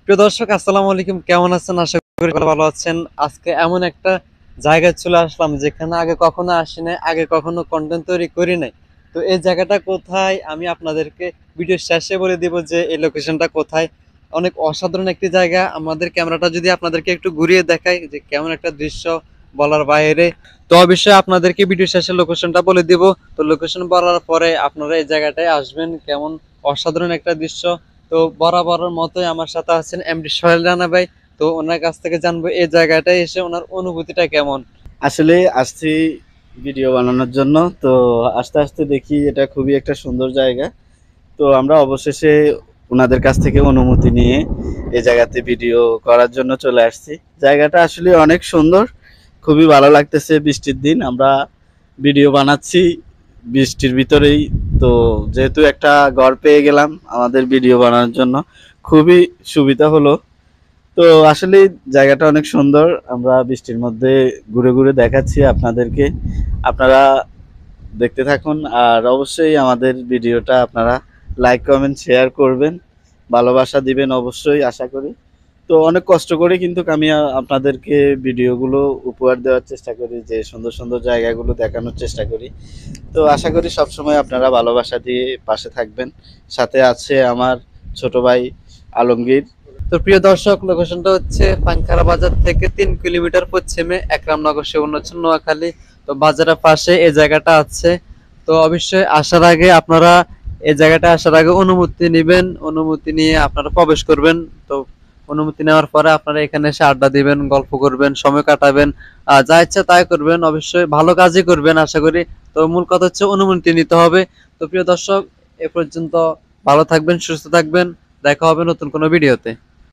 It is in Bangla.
প্রিয় দর্শক, আসসালামু আলাইকুম। কেমন আছেন? আশা করি ভালো আছেন। আজকে এমন একটা জায়গায় চলে আসলাম যেখানে আগে কখনো আসি নাই, আগে কখনো কন্টেন্ট তৈরি করি নাই। তো এই জায়গাটা কোথায় আমি আপনাদেরকে ভিডিওর শেষে বলে দিব যে এই লোকেশনটা কোথায়। অনেক অসাধারণ একটি জায়গা। আমাদের ক্যামেরাটা যদি আপনাদেরকে একটু ঘুরিয়ে দেখাই যে কেমন একটা দৃশ্য, বলার বাইরে। তো অবশ্যই আপনাদেরকে ভিডিও শেষে লোকেশনটা বলে দিব। তো লোকেশন বলার পরে আপনারা এই জায়গাটায় আসবেন। কেমন অসাধারণ একটা দৃশ্য। তো বরাবরের মতোই আমার সাথে আছেন এমডি সোহেল রানা ভাই। তো ওনার কাছ থেকে জানবো এই জায়গাটায় এসে ওনার অনুভূতিটা কেমন। আসলে আসছি ভিডিও বানানোর জন্য। তো আস্তে আস্তে দেখি এটা খুবই একটা সুন্দর জায়গা। তো আমরা অবশেষে ওনাদের কাছ থেকে অনুমতি নিয়ে এই জায়গাতে ভিডিও করার জন্য চলে আসছি। জায়গাটা আসলে অনেক সুন্দর, খুবই ভালো লাগতেছে। বৃষ্টির দিন আমরা ভিডিও বানাচ্ছি বৃষ্টির ভিতরেই। তো যেহেতু একটা ঘর পেয়ে গেলাম আমাদের ভিডিও বানানোর জন্য, খুবই সুবিধা হলো। তো আসলে জায়গাটা অনেক সুন্দর। আমরা বৃষ্টির মধ্যে ঘুরে ঘুরে দেখাচ্ছি আপনাদেরকে, আপনারা দেখতে থাকুন। আর অবশ্যই আমাদের ভিডিওটা আপনারা লাইক কমেন্ট শেয়ার করবেন, ভালোবাসা দিবেন অবশ্যই আশা করি। তো অনেক কষ্ট করে কিন্তু আমি আপনাদেরকে ভিডিওগুলো উপহার দেওয়ার চেষ্টা করি, যে সুন্দর সুন্দর জায়গাগুলো দেখানোর চেষ্টা করি। তো আশা করি সবসময় আপনারা ভালোবাসা দিয়ে পাশে থাকবেন। সাথে আছে আমার ছোট ভাই আলমগীর। তো প্রিয় দর্শক, লোকেশনটা হচ্ছে পাংখারা বাজার থেকে 3 কিলোমিটার পশ্চিমে একরামনগর সেবনচর নোয়াখালী। তো বাজারের পাশে এই জায়গাটা আছে। তো অবশ্যই আসার আগে আপনারা এই জায়গাটা আসার আগে অনুমতি নেবেন। অনুমতি নিয়ে আপনারা প্রবেশ করবেন। তো অনুমতি নেওয়ার পরে আপনারা এখানে এসে আড্ডা দিবেন, গল্প করবেন, সময় কাটাবেন, যা ইচ্ছা তাই করবেন। অবশ্যই ভালো কাজই করবেন আশা করি। তো মূল কথা হচ্ছে অনুমতি নিতে হবে। তো প্রিয় দর্শক, এ পর্যন্ত ভালো থাকবেন, সুস্থ থাকবেন। দেখা হবে নতুন কোনো ভিডিওতে।